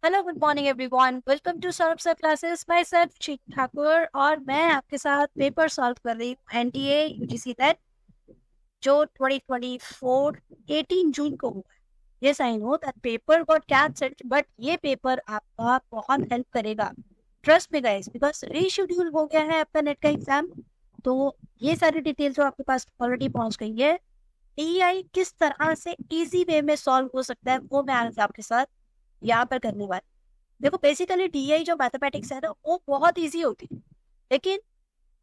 Hello good morning everyone, welcome to Saurabh sir classes. Myself चिक ठाकुर और मैं आपके साथ पेपर सॉल्व कर रही हूँ एनटीए यूजीसी टेट जो 2024 18 जून को हुआ है। Yes I know that paper got cancelled, but ये पेपर आपका बहुत हेल्प करेगा, trust me guys, because reschedule हो गया है आपका नेट का एग्जाम। तो ये सारी डिटेल जो आपके पास ऑलरेडी पहुंच गई है, एआई किस तरह से इजी वे में सॉल्व हो सकता है वो मैं आज आपके साथ यहाँ पर करने वाली। देखो बेसिकली डीआई जो मैथमेटिक्स है ना वो बहुत इजी होती है, लेकिन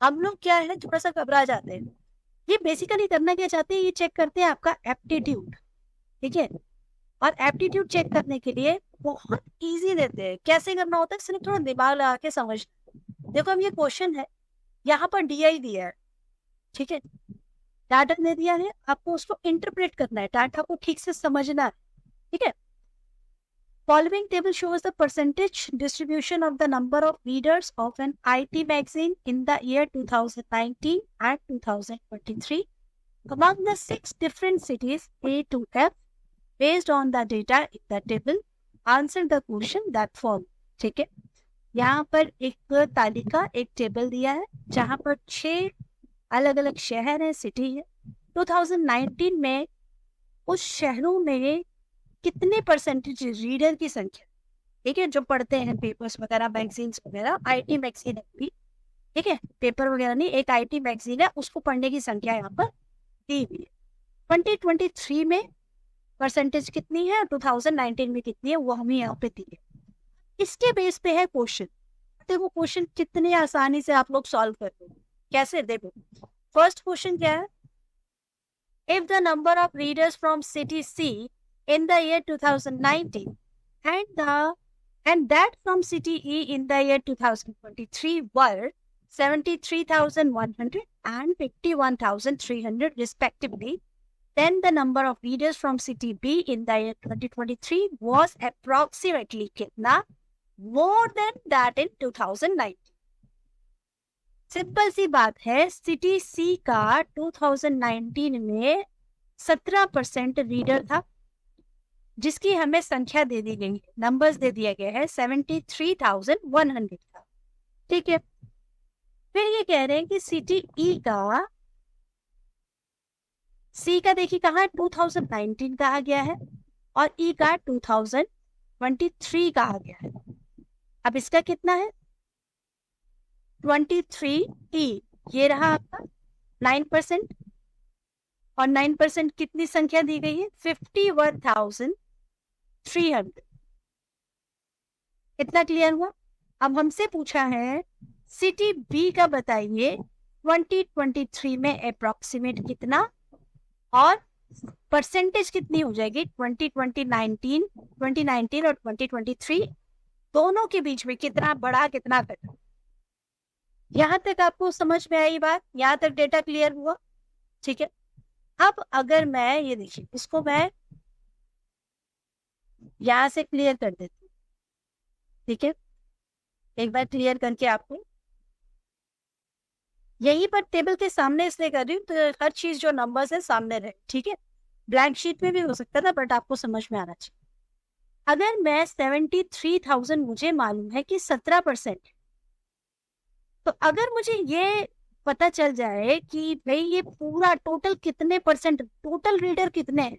हम लोग क्या है थोड़ा सा घबरा जाते हैं। ये बेसिकली करना क्या चाहते हैं, ये चेक करते हैं आपका एप्टीट्यूड, ठीक है। और एप्टीट्यूड चेक करने के लिए बहुत इजी देते हैं, कैसे करना होता है सिर्फ थोड़ा दिमाग लगा के समझ। देखो हम ये क्वेश्चन है, यहाँ पर डीआई दिया है, ठीक है, डाटा दे दिया है, आपको उसको इंटरप्रेट करना है, डाटा को ठीक से समझना है, ठीक है। Following table shows the percentage distribution of the number of readers of an IT magazine in the year 2019 and 2023 among the 6 different cities A to F based on the data in the table. Answer the question that follows. ठीक है, यहाँ पर एक तालिका एक table दिया है जहाँ पर 6 अलग अलग शहर है, सिटी है। 2019 में उस शहरों में कितने परसेंटेज रीडर की संख्या, ठीक है, जो पढ़ते हैं पेपर्स वगैरह मैगजीन्स वगैरह, आईटी मैगजीन है भी, ठीक है, पेपर वगैरह नहीं, एक आईटी मैगजीन है, उसको पढ़ने की संख्या यहाँ पर दी हुई है। 2023 में परसेंटेज कितनी है, 2019 में कितनी है, वो हमें यहाँ पे दी है। इसके बेस पे है क्वेश्चन। देखो क्वेश्चन कितने आसानी से आप लोग सॉल्व कर दो। कैसे, देखो फर्स्ट क्वेश्चन क्या है, if the number of readers from city C in the year 2019 and that from city E in the year 2023 were 73,100 and 51,300 respectively, then the number of readers from city B in the year 2023 was approximately kitna, more than that in 2019। Simple सी बात है, city सी का 2019 में 17% reader था, जिसकी हमें संख्या दे दी गई है, नंबर्स दे दिया गया है 73,100 का, ठीक है। फिर ये कह रहे हैं कि सिटी ई का, सी का देखिए कहाँ 2019 कहा गया है और ई का 2023 कहा गया है। अब इसका कितना है 23 ई, ये रहा आपका 9%, और 9% कितनी संख्या दी गई है 51,300। इतना क्लियर हुआ। अब हमसे पूछा है सिटी बी का बताइए 2023 में अप्रोक्सीमेट कितना और परसेंटेज कितनी हो जाएगी 2019 और 2023 दोनों के बीच में कितना बड़ा कितना घटा। यहां तक आपको समझ में आई बात, यहां तक डेटा क्लियर हुआ, ठीक है। अब अगर मैं ये देखिए, इसको मैं यहां से क्लियर कर देती हूँ, ठीक है, एक बार क्लियर करके आपको यहीं पर टेबल के सामने इसलिए कर रही हूँ तो हर चीज जो नंबर्स है सामने रहे, ठीक है। ब्लैंक शीट में भी हो सकता था बट आपको समझ में आना चाहिए। अगर मैं 73,000 मुझे मालूम है कि 17%, तो अगर मुझे ये पता चल जाए कि भाई ये पूरा टोटल कितने परसेंट, टोटल रीडर कितने हैं,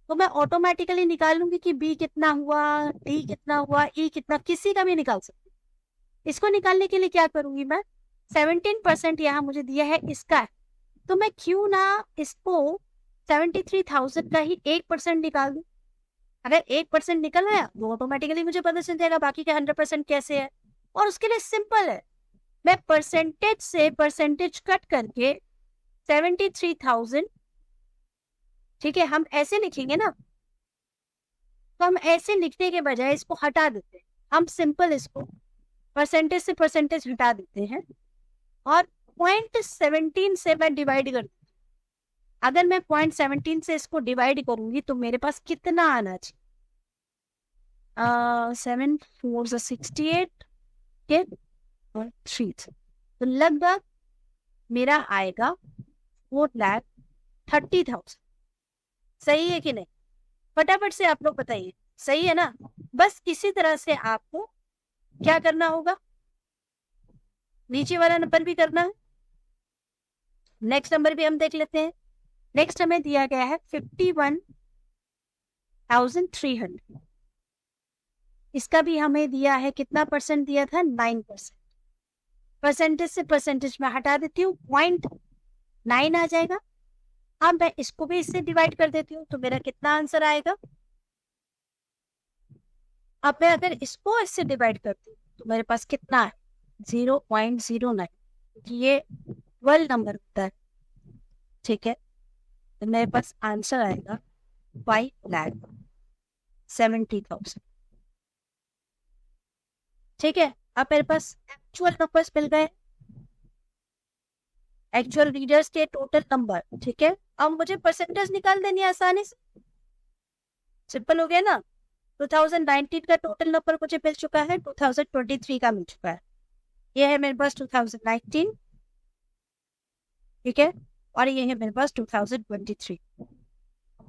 तो मैं ऑटोमेटिकली निकालूंगी कि बी कितना हुआ, डी कितना हुआ, ई कितना, किसी का भी निकाल सकती। इसको निकालने के लिए क्या करूंगी मैं, 17% यहाँ मुझे दिया है इसका है, तो मैं क्यों ना इसको 73,000 का ही 1% निकाल दूं। अगर 1% निकल आया तो ऑटोमेटिकली मुझे पता चल जाएगा बाकी के 100% कैसे है। और उसके लिए सिंपल है, मैं परसेंटेज से परसेंटेज कट करके 73,000, ठीक है, हम ऐसे लिखेंगे ना, तो हम ऐसे लिखने के बजाय इसको हटा देते हैं, हम सिंपल इसको परसेंटेज से परसेंटेज हटा देते हैं और 0.17 से मैं डिवाइड कर, अगर मैं 0.17 से इसको डिवाइड करूंगी तो मेरे पास कितना आना चाहिए, 7 4 68 और 3, तो लगभग मेरा आएगा 4,30,000। सही है कि नहीं, फटाफट से आप लोग बताइए सही है ना। बस इसी तरह से आपको क्या करना होगा, नीचे वाला नंबर भी करना है। नेक्स्ट नंबर भी हम देख लेते हैं। नेक्स्ट हमें दिया गया है 51,300। इसका भी हमें दिया है, कितना परसेंट दिया था, 9%। परसेंटेज से परसेंटेज में हटा देती हूँ, 0.9 आ जाएगा। अब मैं इसको भी इससे डिवाइड कर देती हूँ, तो मेरा कितना आंसर आएगा। अब मैं अगर इसको इससे डिवाइड करती हूँ तो मेरे पास कितना है, 0.09। ये 12 नंबर होता है, ठीक है। तो मेरे पास आंसर आएगा 5,70,000। ठीक है। अब मेरे पास एक्चुअल नंबर्स मिल गए, एक्चुअल रीडर्स के टोटल नंबर, ठीक है। अब मुझे परसेंटेज निकाल देनी है आसानी से, सिंपल हो गया ना। 2019 का टोटल नंबर मुझे मिल चुका है, 2023 का मिल चुका है। ये है मेरे पास 2019, ठीक है, और ये है मेरे पास 2023।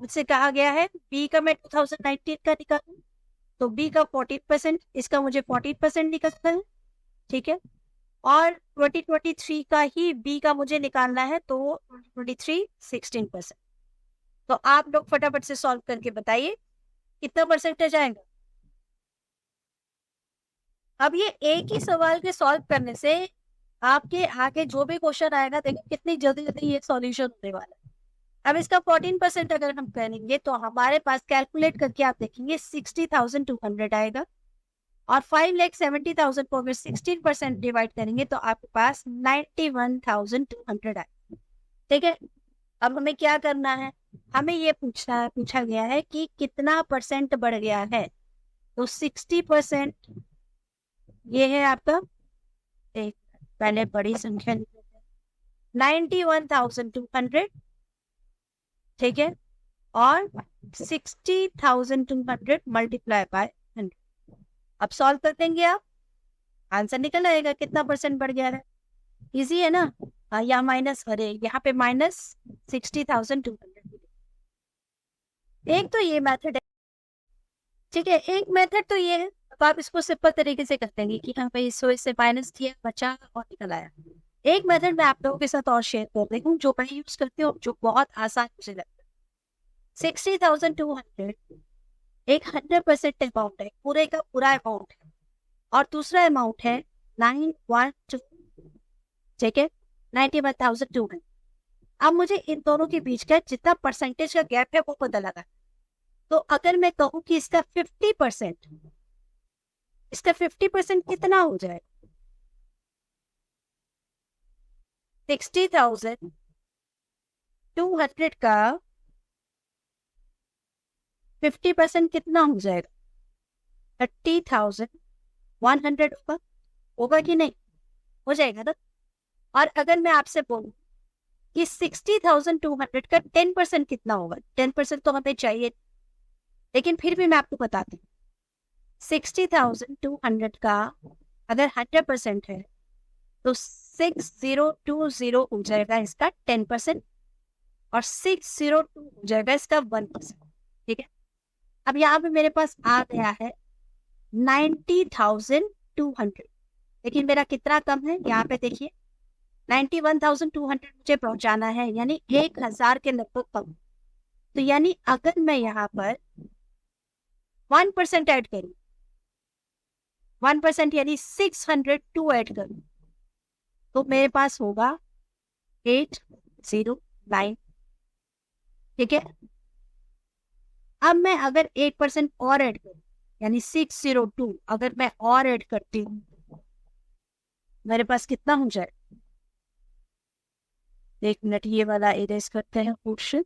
मुझसे कहा गया है बी का मैं 2019 का निकालूं, तो बी का 40%, इसका मुझे 40% निकलता है, ठीक है। और 2023 का ही बी का मुझे निकालना है, तो 2023 16%। तो आप लोग फटाफट से सॉल्व करके बताइए कितना परसेंटेज आएगा। अब ये एक ही सवाल के सॉल्व करने से आपके आगे जो भी क्वेश्चन आएगा, देखिए कितनी जल्दी जल्दी ये सॉल्यूशन होने वाला है। अब इसका 14% अगर हम करेंगे तो हमारे पास कैलकुलेट करके आप देखेंगे 60,200 आएगा। और 5,70,000 को अगर 16% डिवाइड करेंगे तो आपके पास 91,200 आएगा, ठीक है। अब हमें क्या करना है, हमें ये पूछा गया है कि कितना परसेंट बढ़ गया है। तो 60%, ये है आपका, एक पहले बड़ी संख्या 91,200, ठीक है। और 60,200 मल्टीप्लाई बाय 100। अब सॉल्व कर देंगे आप, आंसर निकल आएगा कितना परसेंट बढ़ गया है। इजी है ना। या माइनस, अरे यहाँ पे माइनस 60,200। एक तो ये मेथड है, ठीक है। एक मेथड तो ये है, तो आप इसको सिंपल तरीके से कर देंगे कि हाँ भाई, सो इससे माइनस किया, बचा और निकल आया। एक मेथड मैं आप लोगों के साथ और शेयर कर रही हूँ, जो मैं यूज करती हूँ, जो बहुत आसान मुझे लगता है। 60,200 एक 100% अमाउंट है, पूरे का पूरा अमाउंट है। और दूसरा अमाउंट है 912, ठीक है, 91,200। अब मुझे इन दोनों के बीच का जितना परसेंटेज का गैप है वो पता लगा। तो अगर मैं कहूँ कि इसका 50%, इसका 50% कितना हो जाएगा, 60,200 का 50% कितना हो जाएगा, 30,100 होगा। होगा कि नहीं, हो जाएगा ना। और अगर मैं आपसे बोलूं कि 60,200 का 10% कितना होगा, 10% तो हमें चाहिए, लेकिन फिर भी मैं आपको बताती हूँ। 60,200 का अगर 100% है तो 6,020 हो जाएगा इसका 10%, और 602 हो जाएगा इसका 1%, ठीक है। अब यहाँ पे मेरे पास आ गया है 90,200, लेकिन मेरा कितना कम है, यहाँ पे देखिए 91,200 मुझे पहुंचाना है, यानी 1,000 के लगभग कम। तो यानी अगर मैं यहाँ पर 1% ऐड करूँ, 1% यानी 602 ऐड करूँ, तो मेरे पास होगा 809, ठीक है। अब मैं अगर 8% और ऐड करूँ, यानी 602 अगर मैं और ऐड करती हूँ, मेरे पास कितना हो जाए। एक मिनट, ये वाला इरेज करते हैं पोर्शन,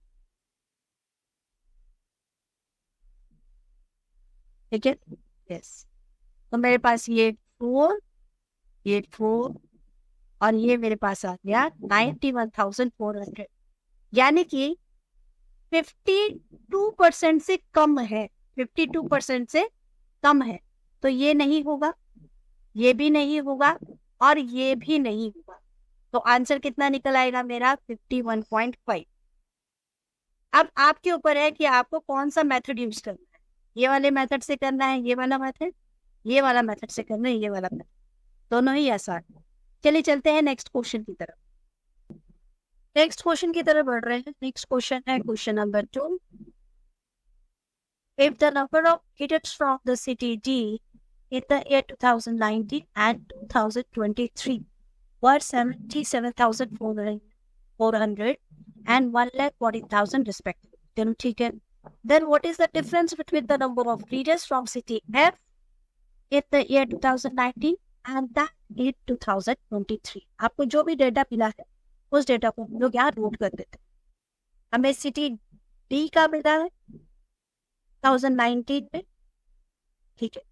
ठीक है। यस, तो मेरे पास ये 4, ये 4, और ये मेरे पास आ गया 91,400, यानी कि 52% से कम है, 52% से कम है। तो ये नहीं होगा, ये भी नहीं होगा, और ये भी नहीं होगा। तो आंसर कितना निकल आएगा मेरा, 51.5। अब आपके ऊपर है कि आपको कौन सा मेथड यूज करना है, ये वाले मेथड से करना है ये वाला मेथड, ये वाला मेथड से करना है ये वाला मेथड, दोनों ही आसान। चलिए चलते हैं नेक्स्ट क्वेश्चन की तरफ। नेक्स्ट क्वेश्चन की तरफ बढ़ रहे हैं। नेक्स्ट क्वेश्चन है question number 2। If the number of kids from the city D in the year 2019 and 2023 were 77,400 and 1,40,000 respectively, then ठीक है, then what is the difference between the number of readers from city F in the year 2019 and that in 2023? आपको जो भी data मिला है उस data को हम लोग यहाँ नोट कर देते हैं। हमें सिटी डी का मिला है 2019 में, ठीक है,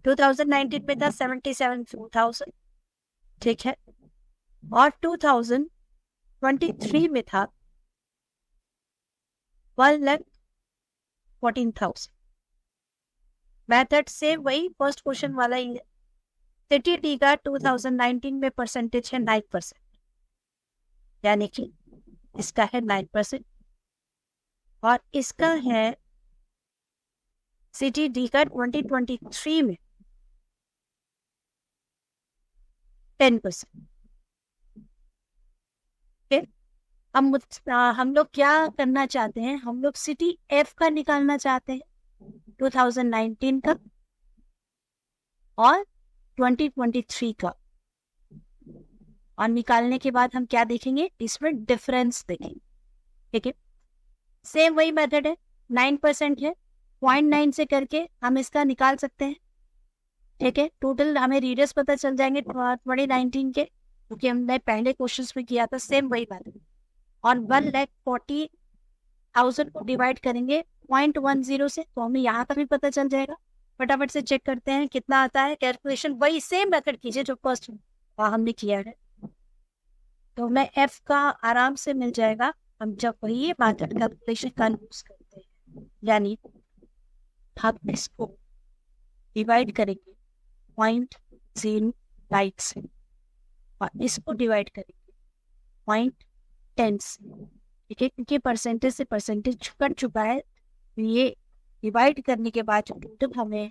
2019 में था 77,000, ठीक है, और 2023 में था 1,14,000। मेथड से वही फर्स्ट क्वेश्चन वाला ही है। सिटी डी का 2019 में परसेंटेज है 9%, यानी कि इसका है 9% और इसका है सिटी डी का 2023 में 10%। हम लोग क्या करना चाहते हैं, हम लोग सिटी एफ का निकालना चाहते हैं 2019 का और 2023 का, और निकालने के बाद हम क्या देखेंगे, इसमें डिफरेंस देखेंगे, ठीक है। सेम वही मेथड है, 9% है, 0.9 से करके हम इसका निकाल सकते हैं, ठीक है। टोटल हमें रीडर्स पता चल जाएंगे 2019 के, क्योंकि हमने पहले क्वेश्चंस में किया था, सेम वही बात है। और 1,40,000 को डिवाइड करेंगे 0.10 से, तो हमें यहाँ का भी पता चल जाएगा। फटाफट से चेक करते हैं कितना आता है। कैलकुलेशन वही सेम मेथड कीजिए जो फर्स्ट हमने किया है, तो हमें एफ का आराम से मिल जाएगा हम जब वही मेथड कैलकुलेशन का यूज करते हैं। यानी हम इसको डिवाइड करेंगे 0.09 से और इसको डिवाइड करेंगे 0.10 से, ठीक है, क्योंकि परसेंटेज से परसेंटेज कट चुका है। ये डिवाइड करने के बाद जो टोटल हमें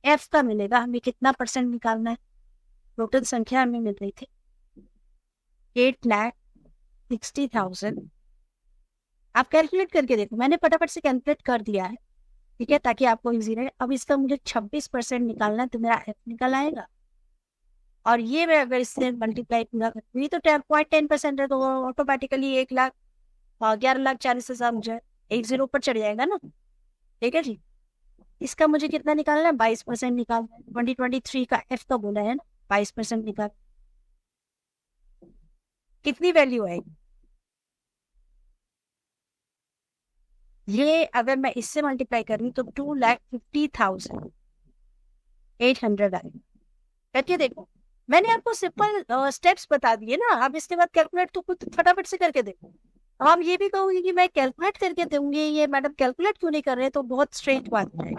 एफ का मिलेगा, हमें कितना परसेंट निकालना है, टोटल संख्या हमें मिल रही थी 8,60,000। आप कैलकुलेट करके देखो, मैंने फटाफट से कैलकुलेट कर दिया है, ठीक है, ताकि आपको इजी रहे। अब इसका मुझे 26% निकालना है, तो मेरा एफ निकल आएगा। और ये मैं अगर इससे मल्टीप्लाई पूरा करती तो 10.10% है, तो ऑटोमेटिकली 1,11,40,000 मुझे 10 ऊपर चढ़ जाएगा ना, ठीक है जी। इसका मुझे कितना निकालना है, 22% निकालना है। 2023 का एफ तो बोला है ना, 22% निकाल, कितनी वैल्यू आएगी, ये अगर मैं इससे मल्टीप्लाई कर रही तो 2,50,800 आएगा। करके देखो, मैंने आपको सिंपल स्टेप्स बता दिए ना, अब इसके बाद कैलकुलेट तो खुद फटाफट से करके देखो। अब आप ये भी कहोगे कि मैं कैलकुलेट करके दूंगी, ये मैडम कैलकुलेट क्यों नहीं कर रहे, तो बहुत स्ट्रेट बात है।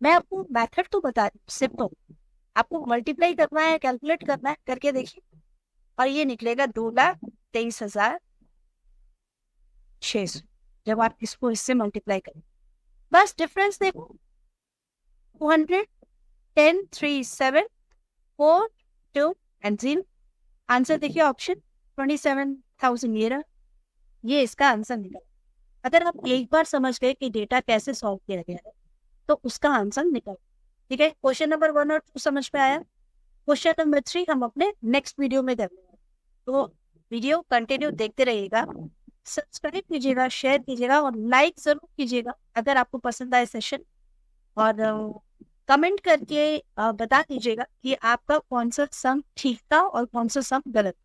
मैं आपको मेथड तो बता रही हूँ सिंपल, आपको मल्टीप्लाई करना है, कैलकुलेट करना है, करके देखिए और ये निकलेगा 2,23,600 जब आप इसको इससे मल्टीप्लाई करें। बस डिफरेंस देखो, 210, 3, 7, 4, 2 एंड 0। आंसर देखिए ऑप्शन 27,000 ये रहा, ये इसका आंसर निकला। अगर आप एक बार समझ गए कि डेटा कैसे सॉल्व किया गया है तो उसका आंसर निकल, ठीक है। क्वेश्चन नंबर 1 और 2 समझ में आया। क्वेश्चन नंबर 3 हम अपने नेक्स्ट वीडियो में करेंगे, तो वीडियो कंटिन्यू देखते रहिएगा, सब्सक्राइब कीजिएगा, शेयर कीजिएगा और लाइक जरूर कीजिएगा अगर आपको पसंद आए सेशन, और कमेंट करके बता दीजिएगा कि आपका कौन सा सम ठीक था और कौन सा सम गलत।